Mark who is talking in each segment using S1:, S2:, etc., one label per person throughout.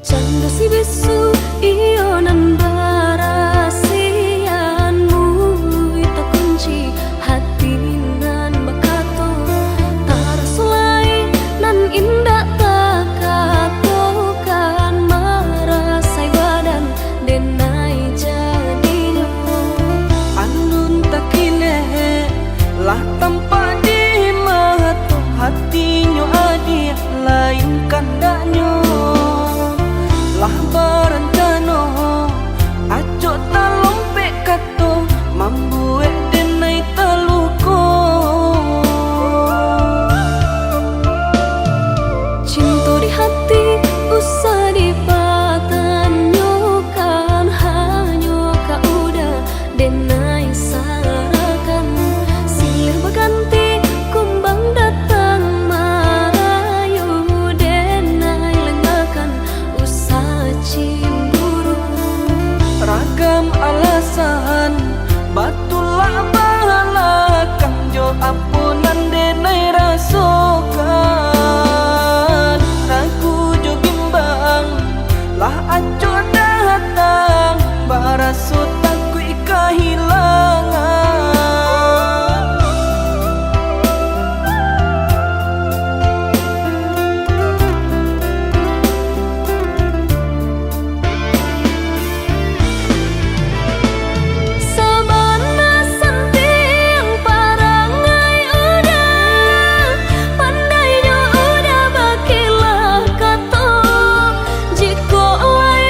S1: Canda si bisu iyo nan barasianmu ita kunci hati nan bakato tarasulai nan indah takatokan marasai badan denai jadinya
S2: andun takine lah tanpa di mata hatinya adi lain kandaknya lah berencana aco talompe kato mambuek denai teluko
S1: cinta di hati usah dipatanyokan hanya kaudah denai sarakan silir berganti kumbang datang marayu denai lengakan usah cemburu
S2: ragam alasan batulah balakang jo ampunan denai rasokan ragu jo bimbang lah aco datang baraso takui kehilangan
S1: sabana senting parangai udah pandainya udah bakilah kato jiko lai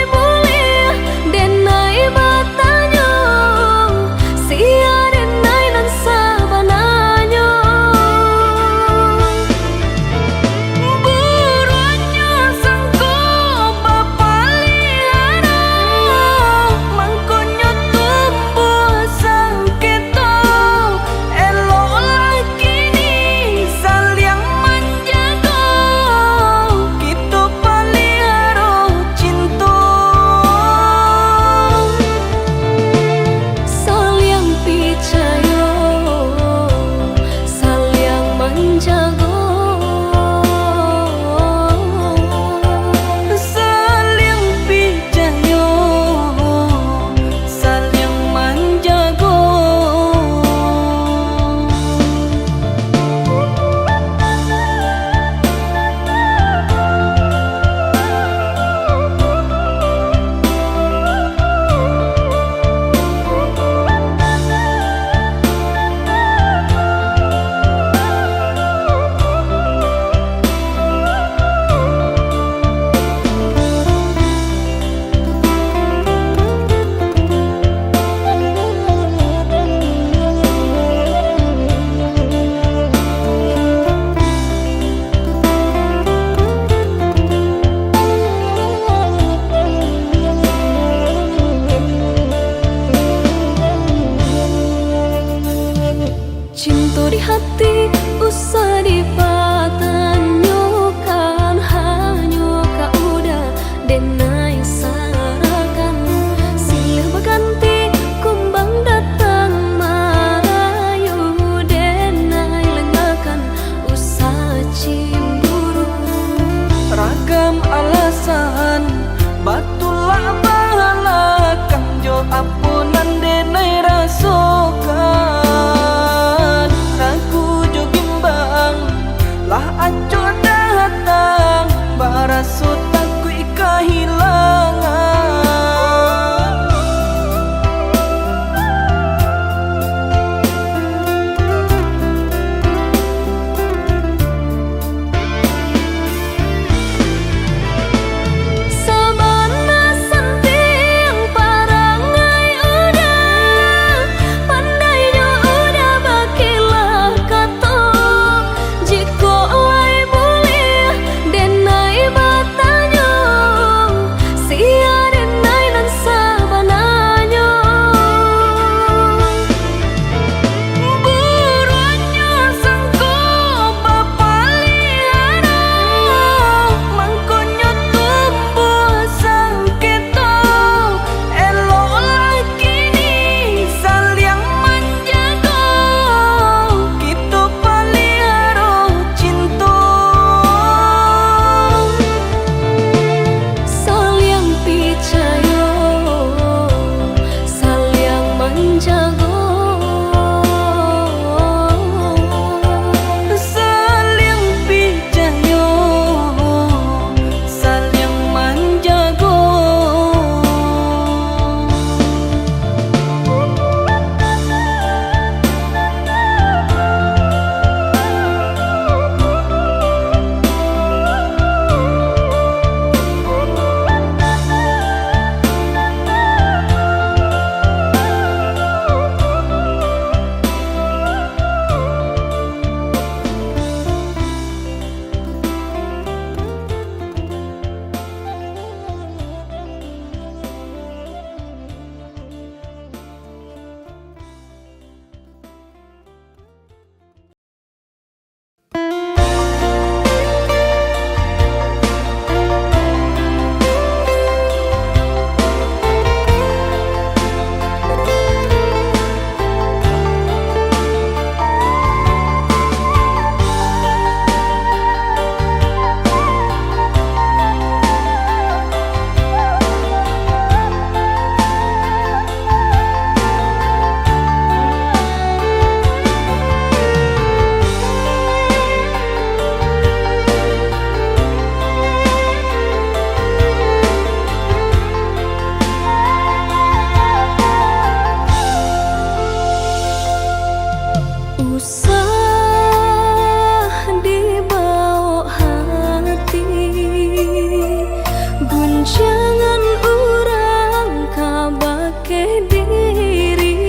S1: Gunjangan urang kabake diri,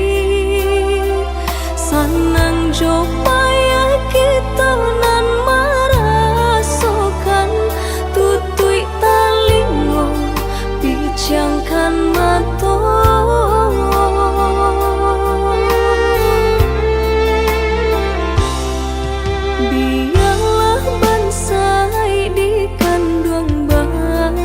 S1: sanang jopaya kita nan merasakan tutui talingo bijangkan mato. Biarlah bansai di kandung badan,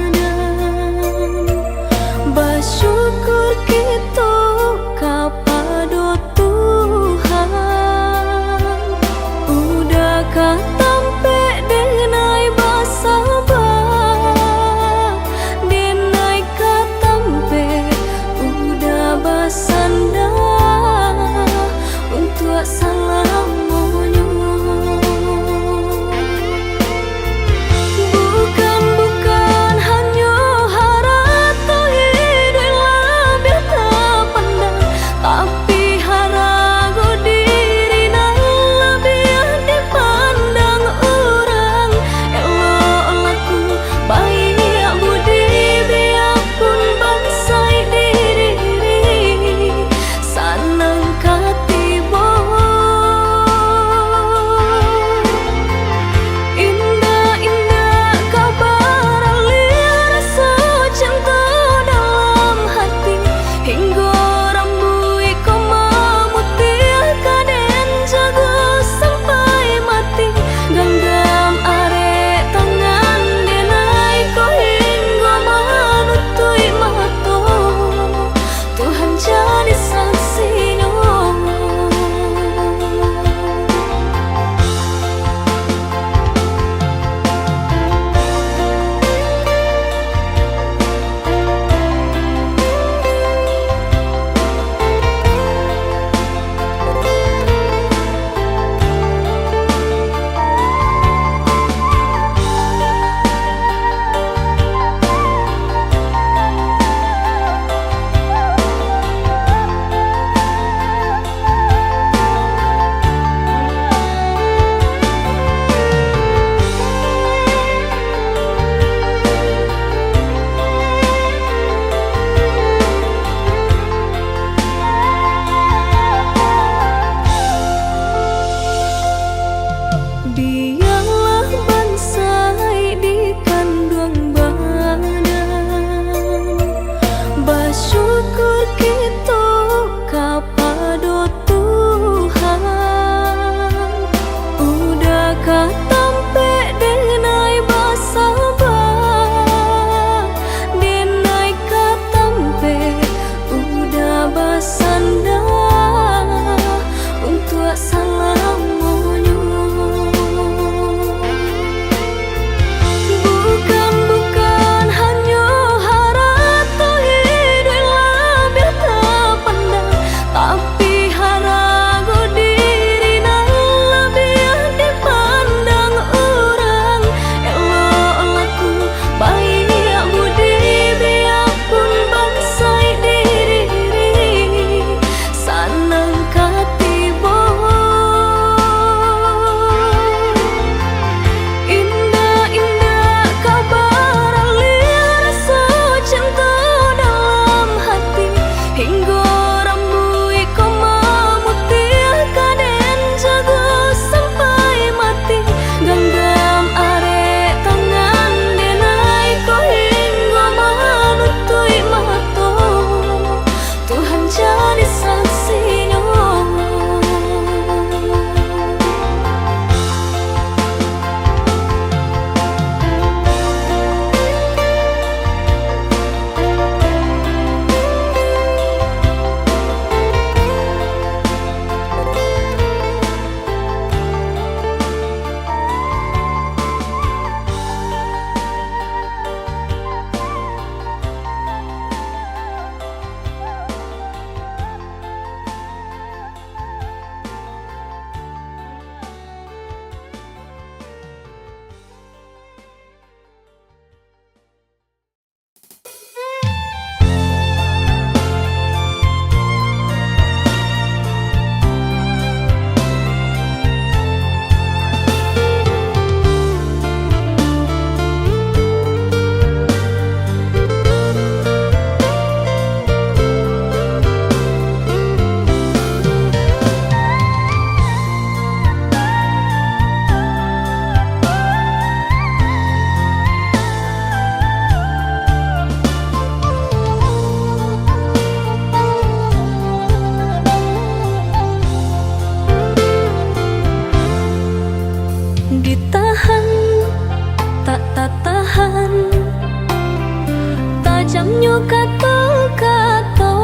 S1: jamnya kato-kato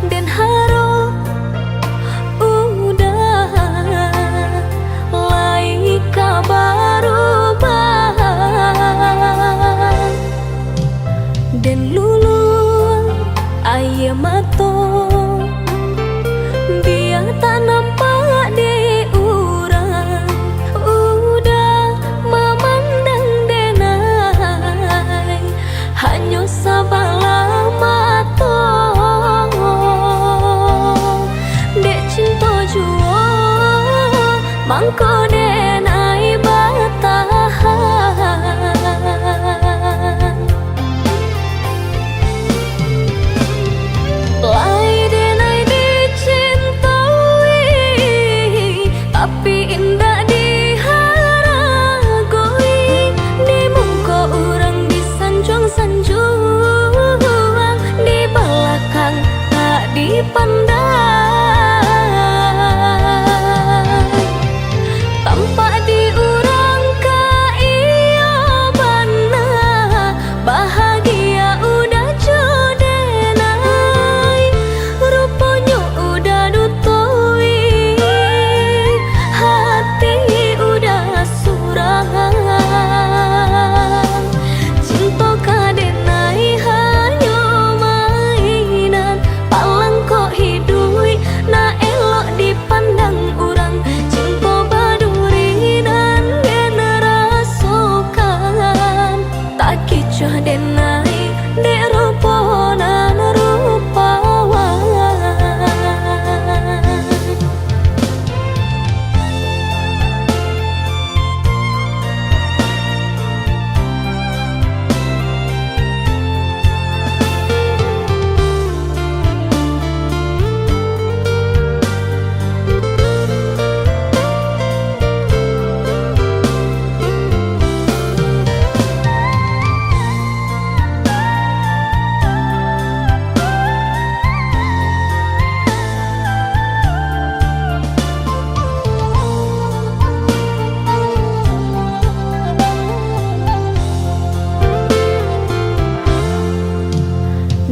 S1: dan haro udah lai kabaru bang dan lulu ayam mato biar tak nampak di urang udah memandang denai hanya sabala mato dek cinta jua mangko denai batahan lai denai dicintai tapi indah diharagoi di muka orang disanjung-sanjung di belakang tak dipandang tampak di orang kaya bana bahagia udah jodenai rupanya udah dutoi hati udah surangan cinta kadenai hanya mainan palang kok hidui na elok dipandang orang cinta baduri dan generasokan tak kicah denai dek ruponan rupawan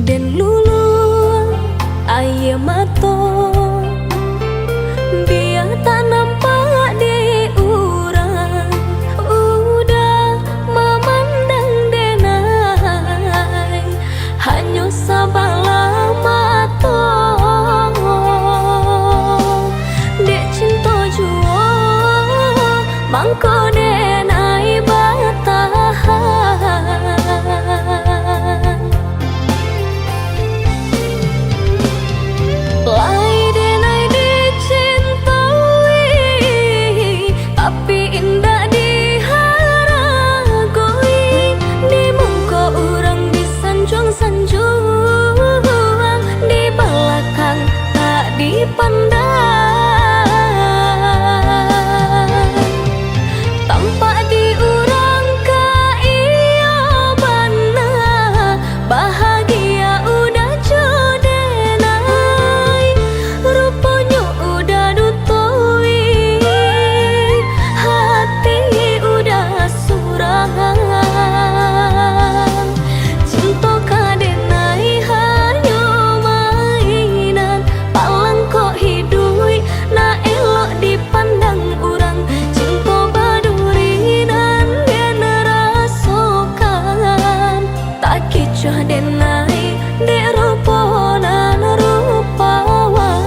S1: dan lulu ayam mato biar tak nampak di urang udah memandang denai hanya sabala mato dek cinta jua mangko denai batahan lai denai dicintai tapi indah diharagoi di muka orang disanjung-sanjung di belakang tak dipandang tampak di orang kaya bana bahagia udah jodenai rupanya udah dutoi hati udah surangan cinta kadenai hanya mainan palang kok hidui na elok dipandang orang cinta baduri dan generasokan tak kicah denai dek ruponan rupawan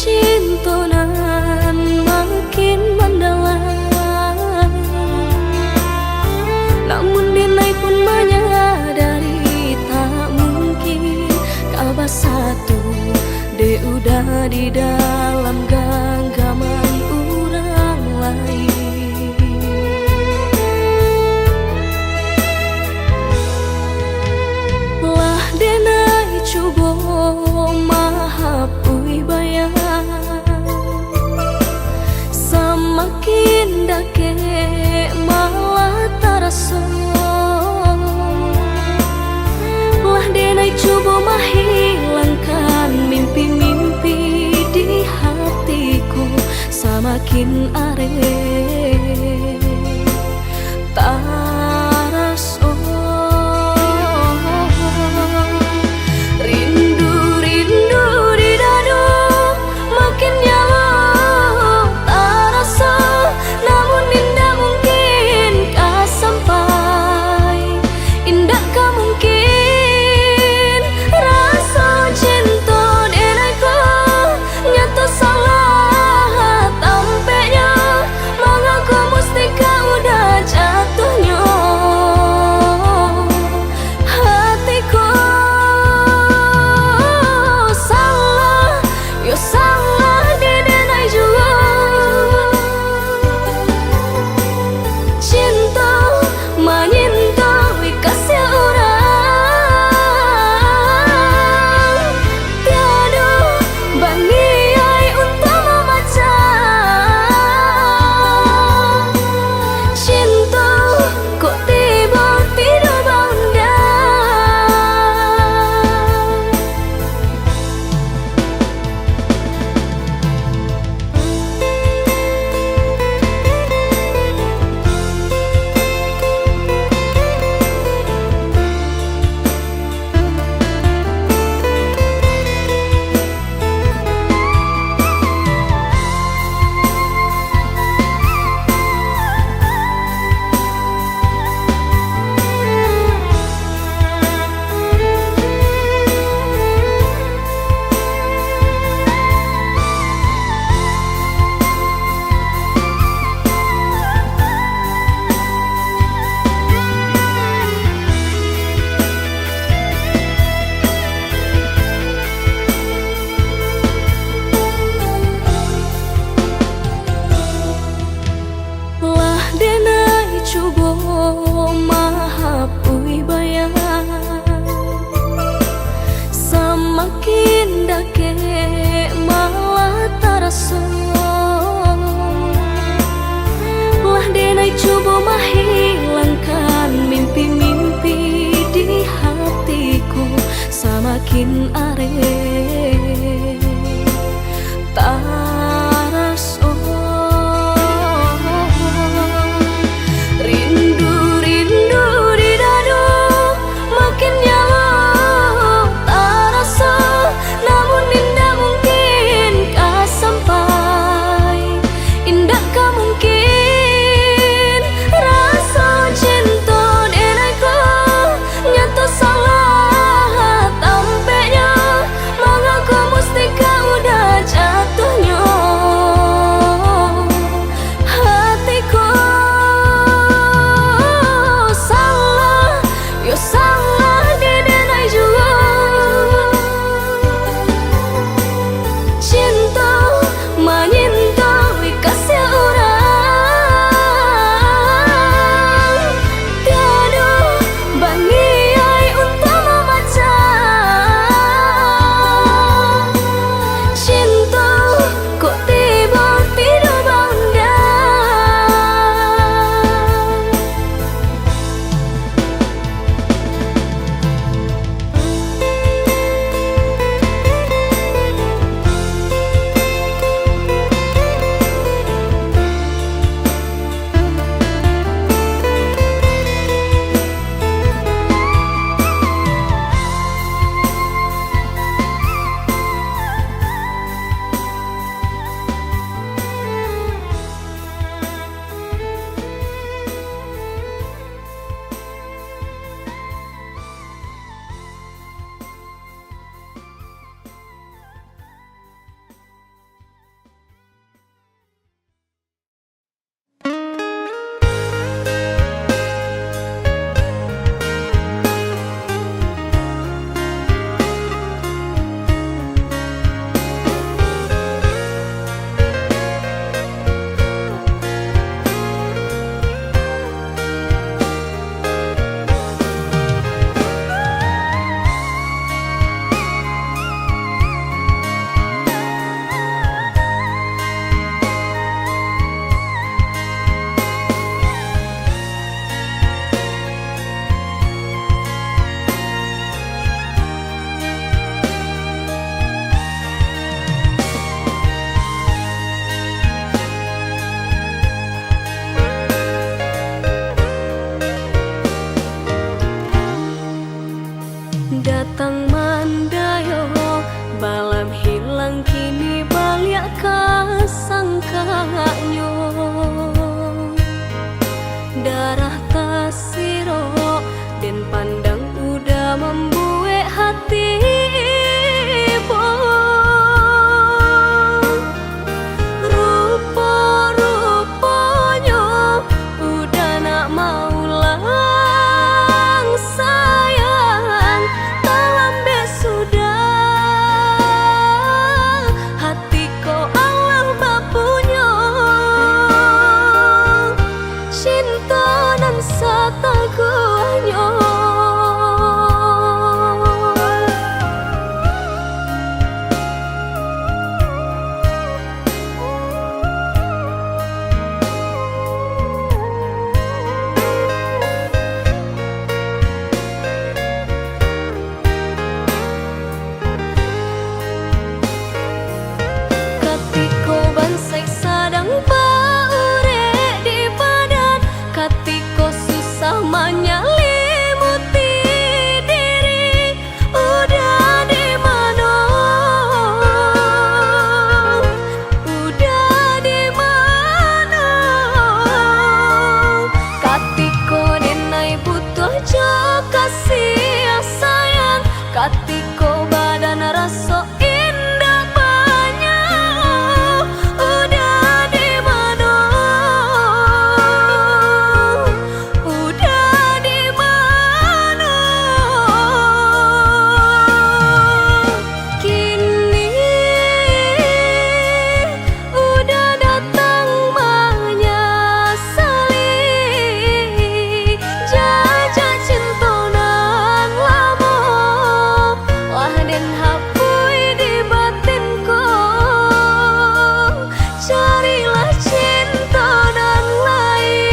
S1: cintonan makin mendalam, namun Denai pun menyadari tak mungkin kabar satu de udah di dalam genggaman orang lain. Lah Denai coba mahapui bayang, semakin dake malah terasa. Lah Denai coba menghilangkan mimpi-mimpi di hatiku, semakin areh terasa. Rindu-rindu di dadu makin nyala terasa, namun indah mungkin kah sampai, indah kah mungkin rasa cinta Denai ko nyata salah tampaknya, mengaku mesti kau udah jatuhnya hatiku. Salah, yo salah di Denai juga. Cinta menyinta kasih orang, tiada baniai untuk membaca. Cinta kok tiba-tiba bunda. Lah Denai coba mahapui bayang, semakin dake malah terasa. Lah Denai coba menghilangkan mimpi-mimpi di hatiku, semakin areh terasa. Rindu-rindu di dadu makin nyala terasa, namun indah mungkin kah sampai, indah kah mungkin rasa cinta Denai ko nyata salah tampaknya, darah tasiro dan pandang udah membuat hati ibu. Rupa-rupanya udah nak mau lang sayang, talambe sudah hati ko Allah bapunya. Cinta nan satakuanyo katiko bansai sadang paure di badan, katiko susah menyelimuti diri. Udah di mana? Udah di mana? Katiko denai butuh jo kasih sayang, katiko badan rasa indah banyak. Udah di mana? Udah di mana? Kini udah datang menyesali jajak cinta nan lama, wah den hapui di batinku. Carilah cinta nan lain.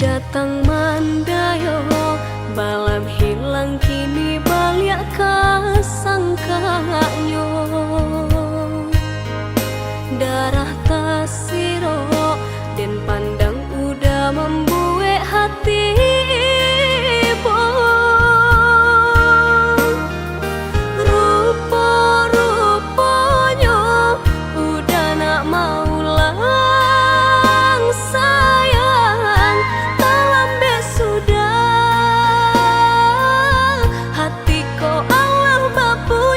S1: Datang mandayo balam hilang, kini balik kasangkanyo. Darah tasiro dan pandang udah membuat hati ibu. Rupa-rupanya udah nak mau lang sayang, talambe sudah hati ko Allah bapu.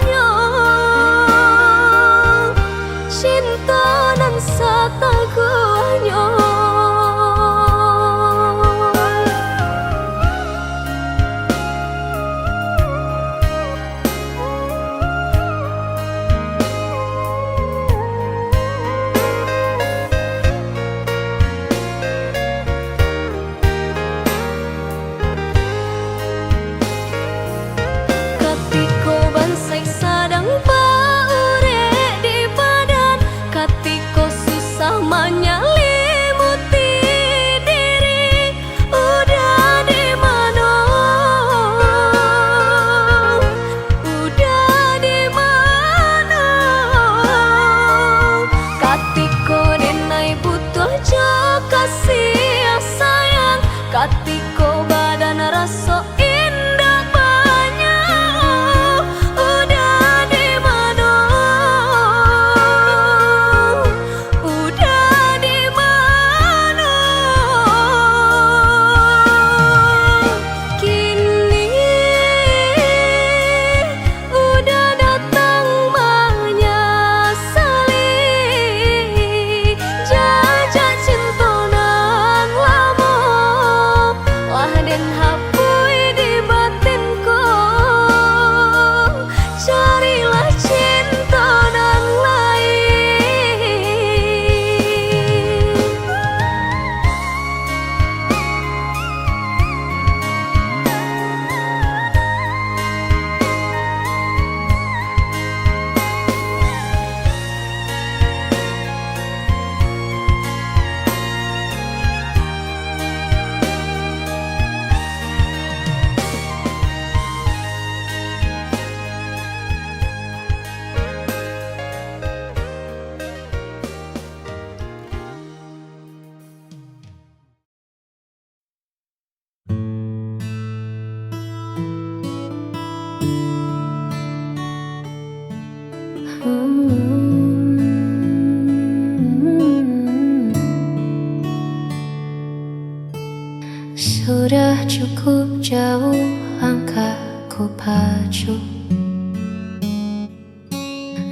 S1: maju,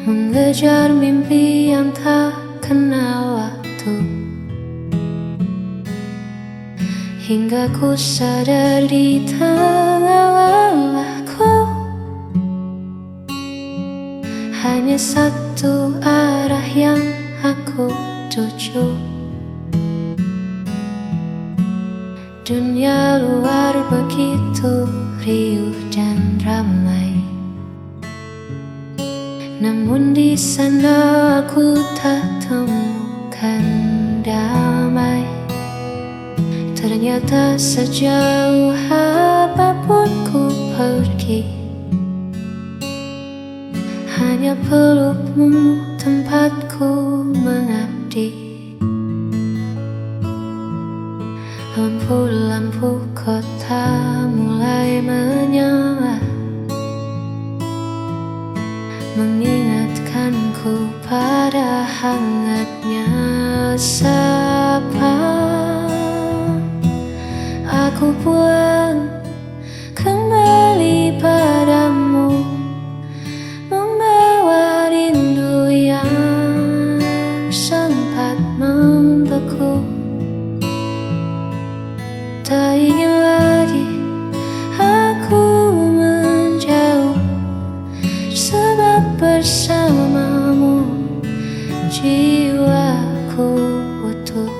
S1: mengejar mimpi yang tak kenal waktu, hingga ku sadar di tengah lelahku hanya satu arah yang aku tuju. Dunia luar begitu riuh dan ramai, namun di sana aku tak temukan damai. Ternyata sejauh apapun ku pergi, hanya pelukmu tempatku mengabdi. Lampu-lampu kota mulai menyala, mengingatkanku pada hangatnya sapa. Aku pulang kembali padamu, membawa rindu yang sempat membeku. Tak ingin lagi aku menjauh, sebab bersamamu jiwaku utuh.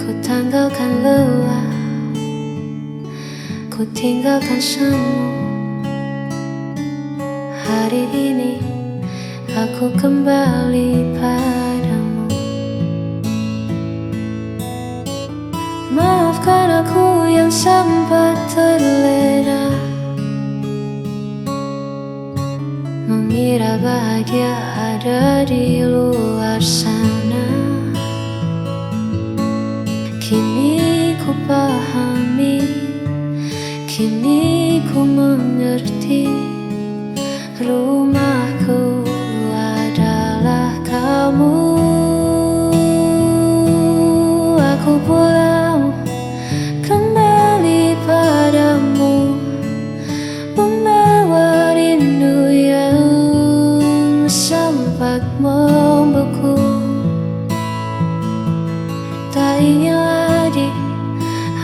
S1: Ku tanggalkan lelah, ku tinggalkan semu. Hari ini aku kembali padamu. Maafkan aku yang sempat terlena, mengira bahagia ada di luar sana. Kini ku pahami, kini ku mengerti, rumahku adalah kamu. Aku pulang kembali padamu, membawa rindu yang sempat membeku. Tak ingin lagi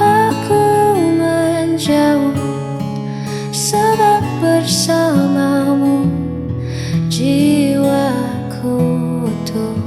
S1: aku menjauh, sebab bersamamu jiwaku utuh.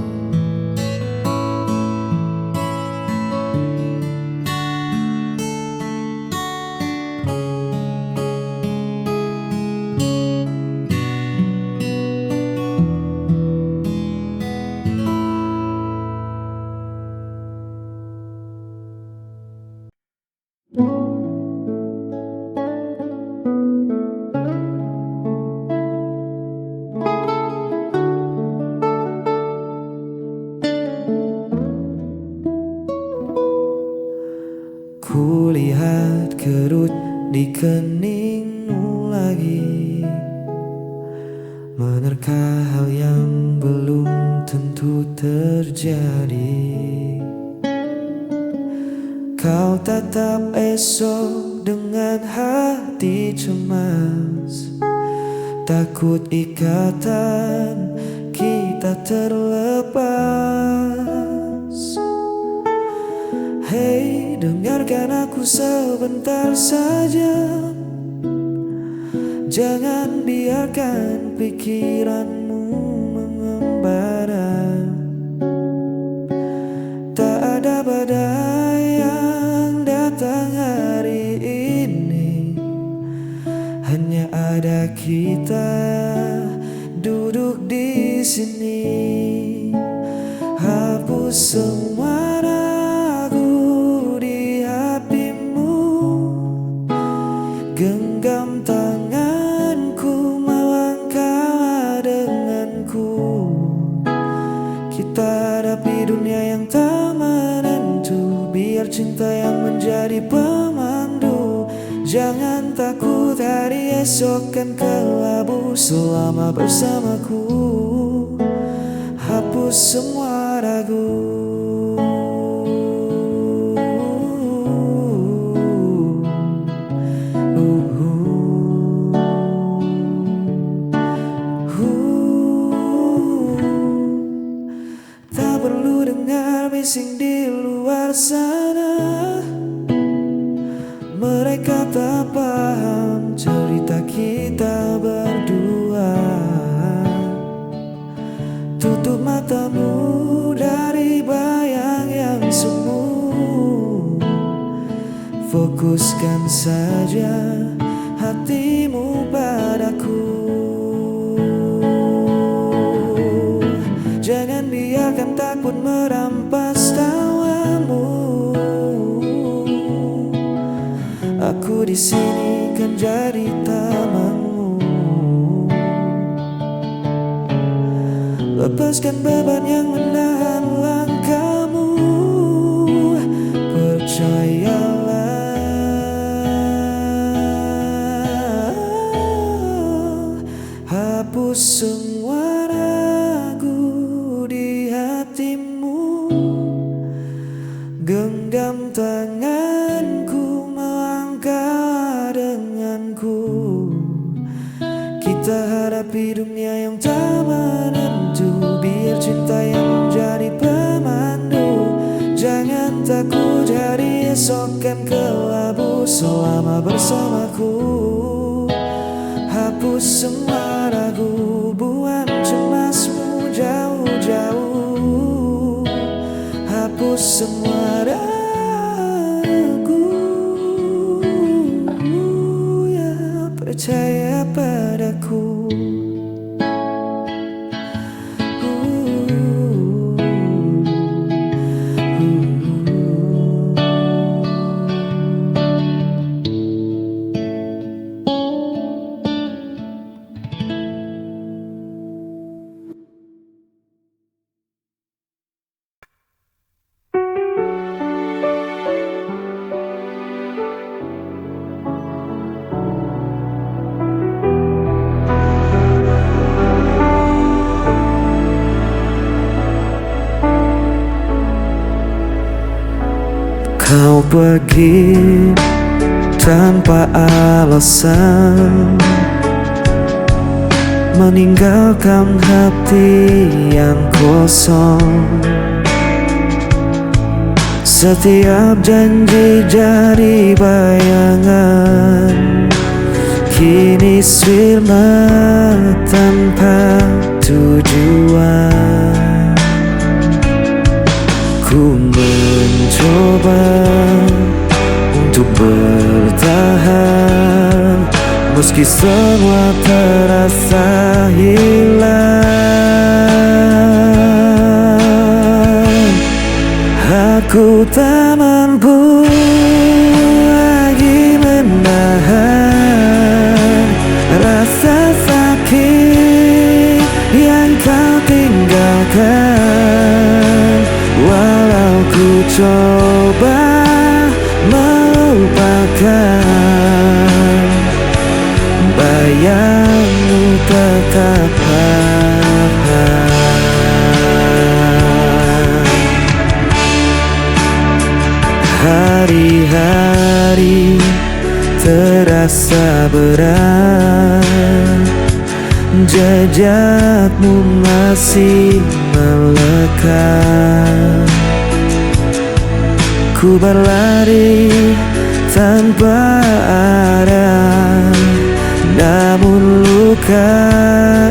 S2: Kulihat kerut di keningmu lagi, menerka hal yang belum tentu terjadi. Kau tatap esok dengan hati cemas, takut ikatan kita terlepas. Hei, dengarkan aku sebentar saja, jangan biarkan pikiranmu mengembara. Tak ada badai yang datang hari ini, hanya ada kita duduk di sini. Hapus semua ragu di hatimu, genggam tanganku, melangkah denganku. Kita hadapi dunia yang tak menentu, biar cinta yang menjadi pemandu. Jangan takut, hari esok kan kelabu selama bersamaku. Hapus semua ragu. Fokuskan saja hatimu padaku. Jangan biarkan takut merampas tawamu. Aku di sini kan jadi tamanmu. Lepaskan beban yang menahan langkahmu. Percayalah, hapus semua ragu di hatimu. Genggam tanganku, melangkah denganku. Kita hadapi dunia yang tak menentu. Biar cinta yang menjadi pemandu. Jangan takut, hari esok kan kelabu selama bersamaku. Hapus semua ragu, buang cemasmu jauh-jauh. Hapus semua ragu, ya percaya padaku. Kau pergi tanpa alasan, meninggalkan hati yang kosong. Setiap janji jadi bayangan, kini sirna tanpa tujuan. Ku mencoba untuk bertahan, meski semua terasa hilang. Aku tak mampu lagi menahan rasa sakit yang kau tinggalkan. Walau ku coba melupakan, bayangmu tetap ada. Hari-hari terasa berat, jejakmu masih melekat. Ku berlari tanpa arah, namun luka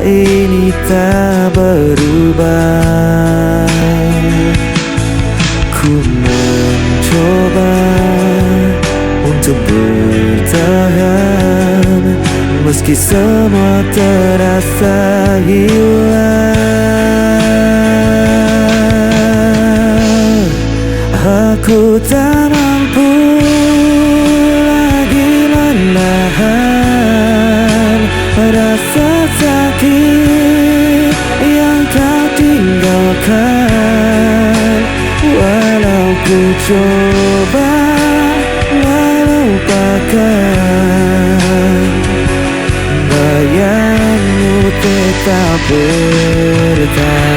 S2: ini tak berubah. Ku mencoba untuk bertahan, meski semua terasa hilang. Aku tak mampu lagi menahan rasa sakit yang kau tinggalkan. Walau ku coba melupakan, bayangmu tetap bertahan.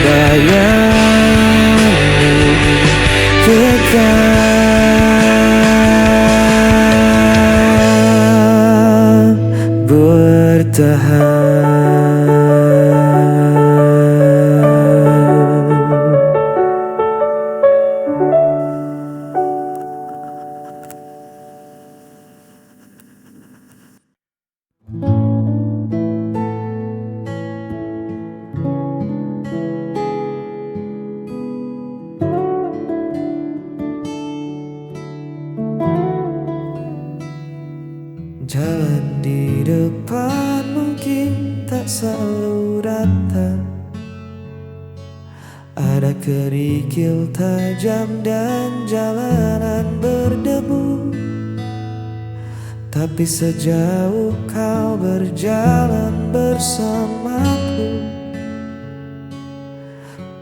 S2: Bayangmu tetap bertahan. selalu datang. Ada kerikil tajam dan jalanan berdebu, tapi sejauh kau berjalan bersamaku,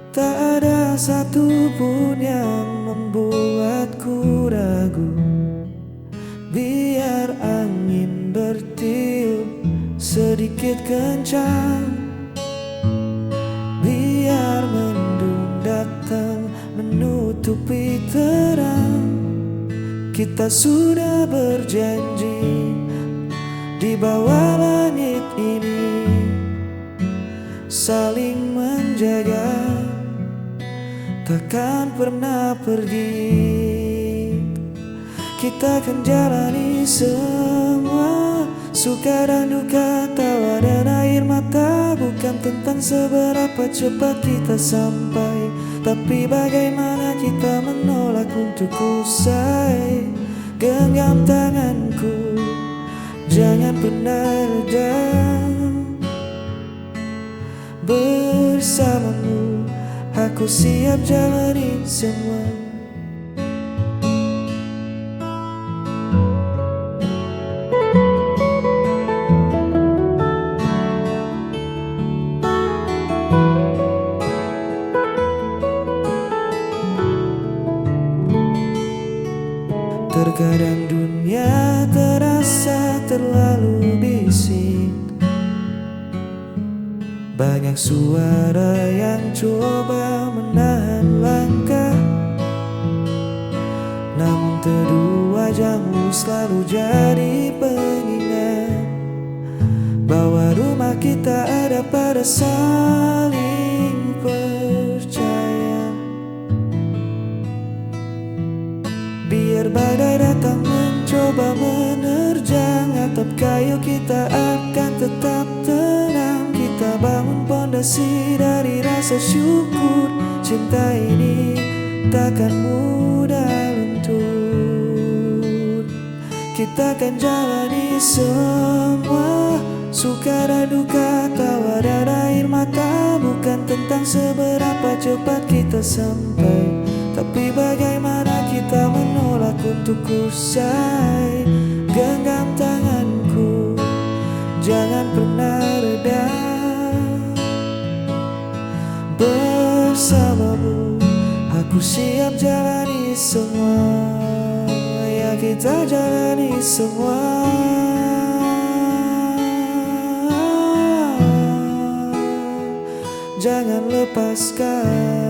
S2: tak ada satupun yang membuatku ragu. Biar angin bertiup sedikit kencang, biar mendung datang menutupi terang, kita sudah berjanji di bawah langit ini saling menjaga, takkan pernah pergi. Kita akan jalani semua, suka dan duka, tawa dan air mata. Bukan tentang seberapa cepat kita sampai, tapi bagaimana kita menolak untuk usai. Genggam tanganku, jangan pernah reda. Bersamamu, aku siap jalani semua. Terkadang dunia terasa terlalu bising, banyak suara yang coba menahan langkah. Namun teduh wajahmu selalu jadi pengingat bahwa rumah kita ada pada saling percaya. Biar badai datang mencoba menerjang atap kayu, kita akan tetap tenang. Kita bangun pondasi dari rasa syukur. Cinta ini takkan mudah luntur. Kita akan jalani semua, suka dan duka, tawa dan air mata. Bukan tentang seberapa cepat kita sampai, tapi bagaimana kita menolak untuk usai. Genggam tanganku, jangan pernah reda. Bersamamu, aku siap jalani semua. Ya kita jalani semua. Jangan lepaskan.